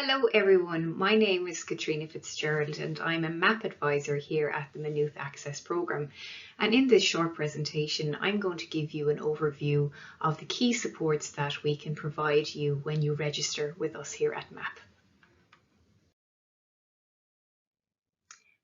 Hello everyone, my name is Katrina Fitzgerald and I'm a MAP advisor here at the Maynooth Access Programme. And in this short presentation, I'm going to give you an overview of the key supports that we can provide you when you register with us here at MAP.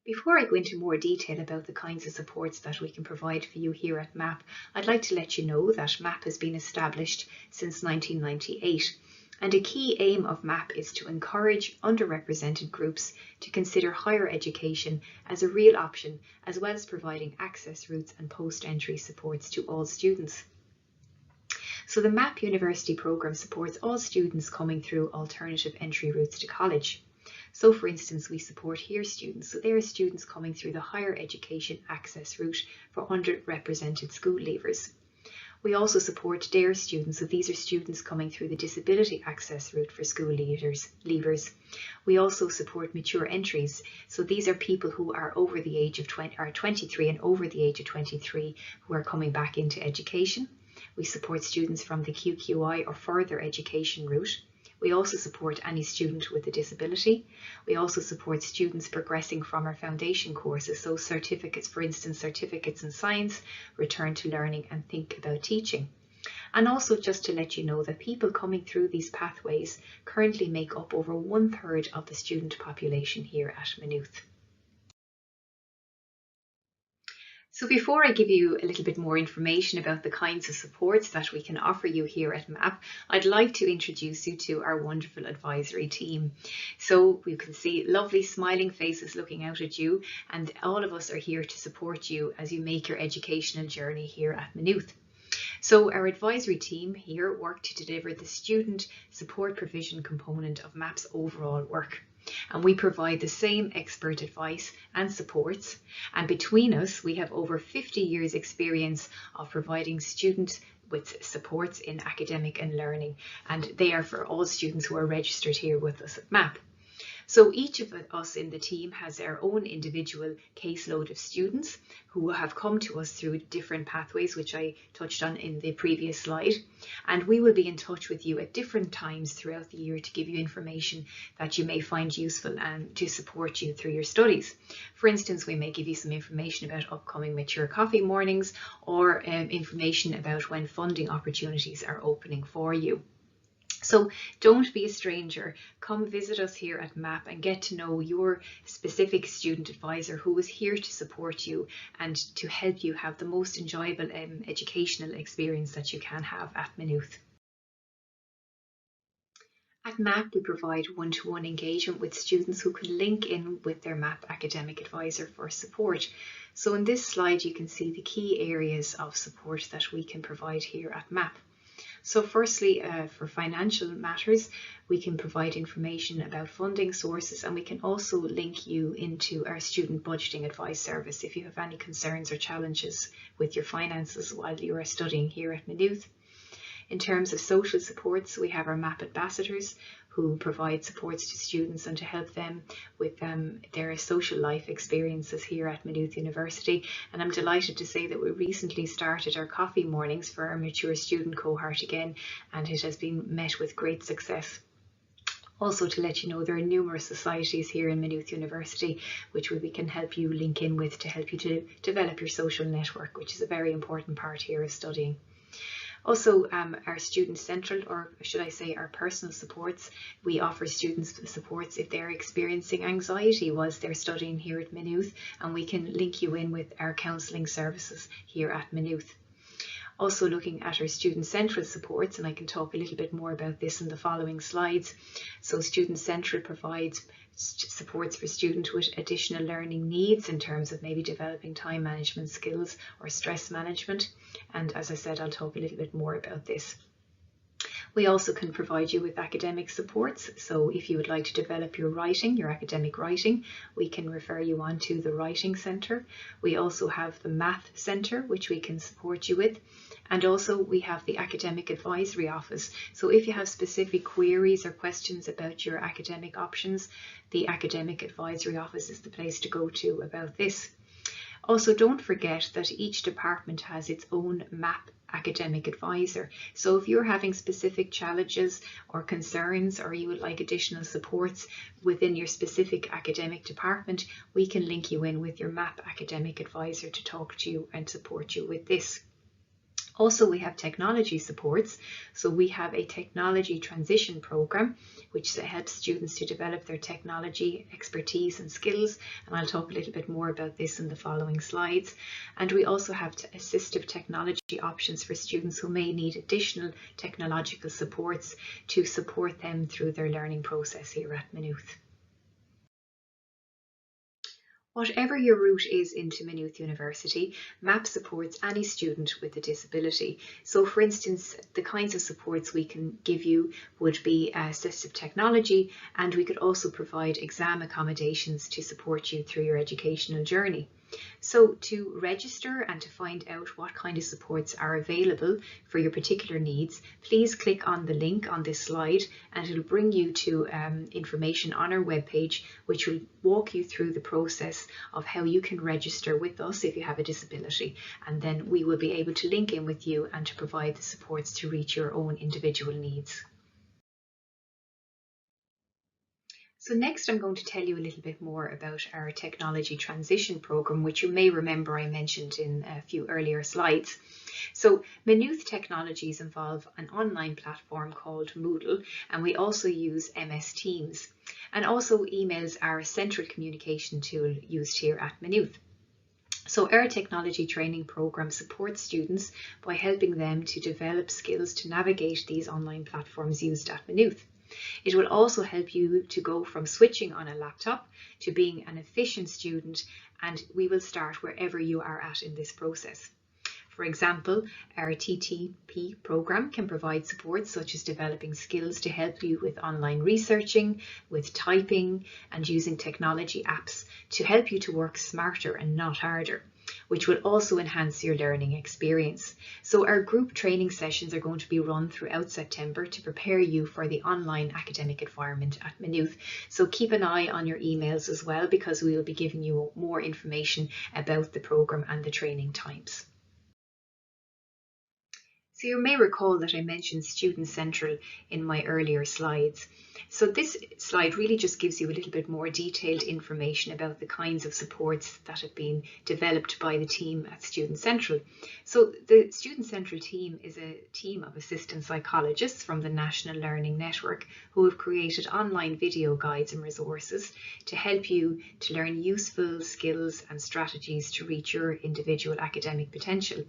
Before I go into more detail about the kinds of supports that we can provide for you here at MAP, I'd like to let you know that MAP has been established since 1998. And a key aim of MAP is to encourage underrepresented groups to consider higher education as a real option, as well as providing access routes and post-entry supports to all students. So the MAP University programme supports all students coming through alternative entry routes to college. So for instance, we support HERE students. So they are students coming through the higher education access route for underrepresented school leavers. We also support DARE students, so these are students coming through the disability access route for school leavers. We also support mature entries, so these are people who are over the age of 23 and over the age of 23 who are coming back into education. We support students from the QQI or further education route. We also support any student with a disability. We also support students progressing from our foundation courses, so certificates, for instance, certificates in science, return to learning and think about teaching. And also just to let you know that people coming through these pathways currently make up over 1/3 of the student population here at Maynooth. So before I give you a little bit more information about the kinds of supports that we can offer you here at MAP, I'd like to introduce you to our wonderful advisory team. So you can see lovely smiling faces looking out at you, and all of us are here to support you as you make your educational journey here at Maynooth. So our advisory team here work to deliver the student support provision component of MAP's overall work. And we provide the same expert advice and supports, and between us we have over 50 years experience of providing students with supports in academic and learning, and they are for all students who are registered here with us at MAP. So each of us in the team has our own individual caseload of students who have come to us through different pathways, which I touched on in the previous slide. And we will be in touch with you at different times throughout the year to give you information that you may find useful and to support you through your studies. For instance, we may give you some information about upcoming mature coffee mornings or information about when funding opportunities are opening for you. So don't be a stranger, come visit us here at MAP and get to know your specific student advisor who is here to support you and to help you have the most enjoyable educational experience that you can have at Maynooth. At MAP, we provide one-to-one engagement with students who can link in with their MAP academic advisor for support. So in this slide, you can see the key areas of support that we can provide here at MAP. So firstly, for financial matters, we can provide information about funding sources, and we can also link you into our student budgeting advice service if you have any concerns or challenges with your finances while you are studying here at Maynooth. In terms of social supports, we have our MAP ambassadors who provide supports to students and to help them with their social life experiences here at Maynooth University. And I'm delighted to say that we recently started our coffee mornings for our mature student cohort again, and it has been met with great success. Also to let you know, there are numerous societies here in Maynooth University which we can help you link in with to help you to develop your social network, which is a very important part here of studying. Also, our student central, or should I say our personal supports, we offer students supports if they're experiencing anxiety whilst they're studying here at Maynooth, and we can link you in with our counselling services here at Maynooth. Also looking at our student central supports, and I can talk a little bit more about this in the following slides. So Student Central provides supports for students with additional learning needs in terms of maybe developing time management skills or stress management. And as I said, I'll talk a little bit more about this. We also can provide you with academic supports. So if you would like to develop your writing, your academic writing, we can refer you on to the Writing Centre. We also have the Math Centre, which we can support you with. And also we have the Academic Advisory Office. So if you have specific queries or questions about your academic options, the Academic Advisory Office is the place to go to about this. Also, don't forget that each department has its own MAP academic advisor. So if you're having specific challenges or concerns, or you would like additional supports within your specific academic department, we can link you in with your MAP academic advisor to talk to you and support you with this. Also, we have technology supports. So we have a technology transition program, which helps students to develop their technology expertise and skills. And I'll talk a little bit more about this in the following slides. And we also have assistive technology options for students who may need additional technological supports to support them through their learning process here at Maynooth. Whatever your route is into Maynooth University, MAP supports any student with a disability. So for instance, the kinds of supports we can give you would be assistive technology, and we could also provide exam accommodations to support you through your educational journey. So to register and to find out what kind of supports are available for your particular needs, please click on the link on this slide and it'll bring you to information on our webpage, which will walk you through the process of how you can register with us if you have a disability, and then we will be able to link in with you and to provide the supports to reach your own individual needs. So next I'm going to tell you a little bit more about our technology transition program, which you may remember I mentioned in a few earlier slides. So Maynooth technologies involve an online platform called Moodle, and we also use MS Teams. And also emails are a central communication tool used here at Maynooth. So our technology training program supports students by helping them to develop skills to navigate these online platforms used at Maynooth. It will also help you to go from switching on a laptop to being an efficient student, and we will start wherever you are at in this process. For example, our TTP program can provide support such as developing skills to help you with online researching, with typing, and using technology apps to help you to work smarter and not harder, which will also enhance your learning experience. So our group training sessions are going to be run throughout September to prepare you for the online academic environment at Maynooth. So keep an eye on your emails as well, because we will be giving you more information about the program and the training times. So you may recall that I mentioned Student Central in my earlier slides. So this slide really just gives you a little bit more detailed information about the kinds of supports that have been developed by the team at Student Central. So the Student Central team is a team of assistant psychologists from the National Learning Network who have created online video guides and resources to help you to learn useful skills and strategies to reach your individual academic potential.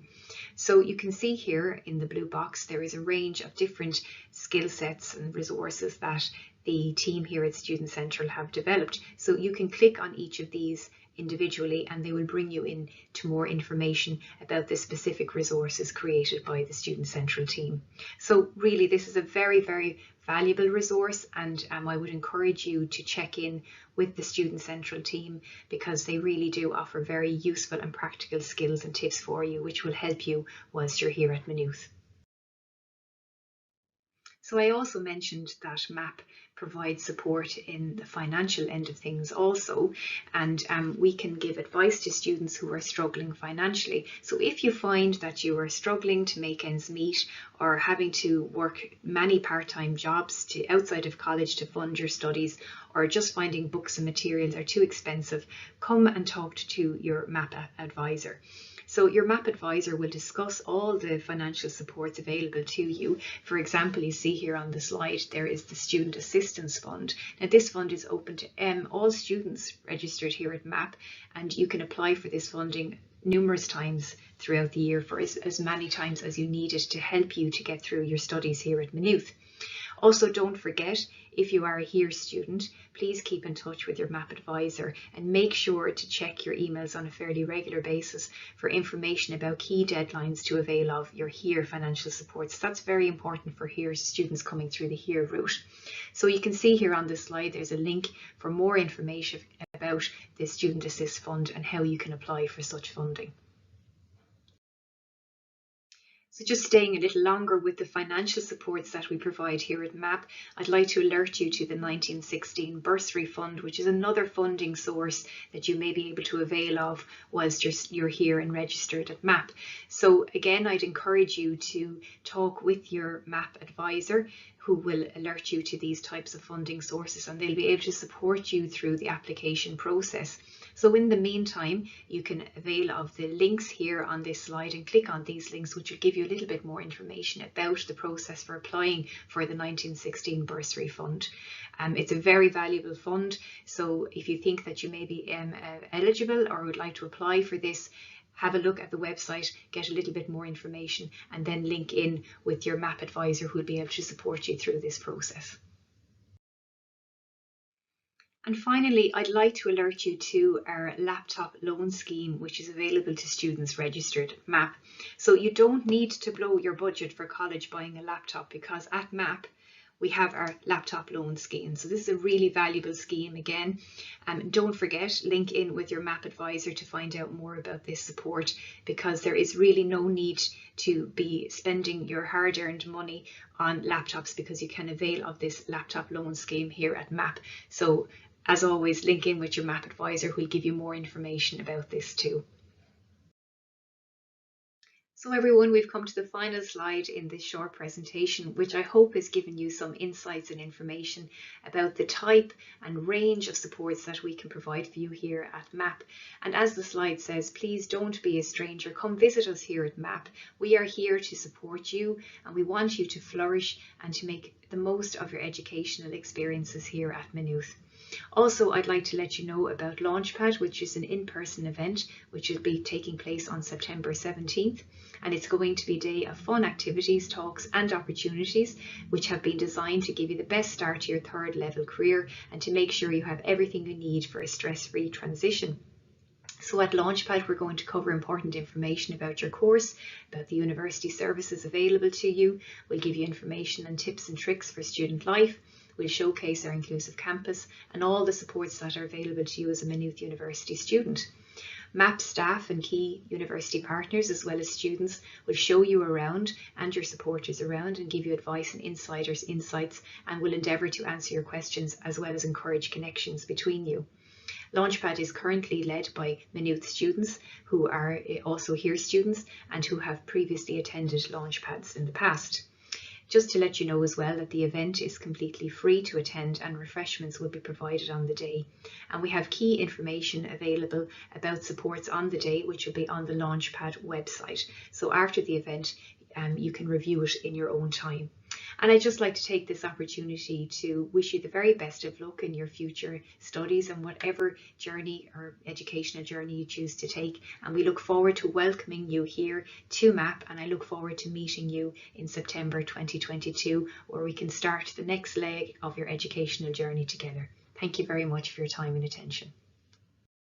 So you can see here in the blue box there is a range of different skill sets and resources that the team here at Student Central have developed. So you can click on each of these individually and they will bring you in to more information about the specific resources created by the Student Central team. So really this is a very, very valuable resource, and I would encourage you to check in with the Student Central team, because they really do offer very useful and practical skills and tips for you, which will help you whilst you're here at Maynooth. So I also mentioned that MAP provides support in the financial end of things also, and we can give advice to students who are struggling financially. So if you find that you are struggling to make ends meet, or having to work many part-time jobs outside of college to fund your studies, or just finding books and materials are too expensive, come and talk to your MAP advisor. So your MAP advisor will discuss all the financial supports available to you. For example, you see here on the slide, there is the Student Assistance Fund. Now this fund is open to all students registered here at MAP, and you can apply for this funding numerous times throughout the year, for as many times as you need it to help you to get through your studies here at Maynooth. Also, don't forget, if you are a HERE student, please keep in touch with your MAP advisor and make sure to check your emails on a fairly regular basis for information about key deadlines to avail of your HERE financial supports. That's very important for HERE students coming through the HERE route. So you can see here on this slide, there's a link for more information about the Student Assist Fund and how you can apply for such funding. So just staying a little longer with the financial supports that we provide here at MAP, I'd like to alert you to the 1916 Bursary Fund, which is another funding source that you may be able to avail of whilst you're here and registered at MAP. So again, I'd encourage you to talk with your MAP advisor, who will alert you to these types of funding sources, and they'll be able to support you through the application process. So in the meantime, you can avail of the links here on this slide and click on these links, which will give you a little bit more information about the process for applying for the 1916 Bursary Fund. It's a very valuable fund, so if you think that you may be eligible or would like to apply for this, have a look at the website, get a little bit more information, and then link in with your MAP advisor who will be able to support you through this process. And finally, I'd like to alert you to our laptop loan scheme, which is available to students registered at MAP. So you don't need to blow your budget for college buying a laptop, because at MAP we have our laptop loan scheme. So this is a really valuable scheme again. Don't forget, link in with your MAP advisor to find out more about this support, because there is really no need to be spending your hard-earned money on laptops, because you can avail of this laptop loan scheme here at MAP. So as always, link in with your MAP advisor who will give you more information about this too. So everyone, we've come to the final slide in this short presentation, which I hope has given you some insights and information about the type and range of supports that we can provide for you here at MAP. And as the slide says, please don't be a stranger. Come visit us here at MAP. We are here to support you, and we want you to flourish and to make the most of your educational experiences here at Maynooth. Also, I'd like to let you know about Launchpad, which is an in-person event which will be taking place on September 17th, and it's going to be a day of fun activities, talks and opportunities which have been designed to give you the best start to your third level career and to make sure you have everything you need for a stress-free transition. So at Launchpad, we're going to cover important information about your course, about the university services available to you. We'll give you information and tips and tricks for student life. We'll showcase our inclusive campus and all the supports that are available to you as a Maynooth University student. MAP staff and key university partners, as well as students, will show you around and your supporters around and give you advice and insights, and will endeavour to answer your questions as well as encourage connections between you. Launchpad is currently led by Maynooth students who are also here students and who have previously attended Launchpads in the past. Just to let you know as well that the event is completely free to attend and refreshments will be provided on the day. And we have key information available about supports on the day, which will be on the Launchpad website. So after the event, you can review it in your own time. And I'd just like to take this opportunity to wish you the very best of luck in your future studies and whatever journey or educational journey you choose to take. And we look forward to welcoming you here to MAP, and I look forward to meeting you in September 2022, where we can start the next leg of your educational journey together. Thank you very much for your time and attention.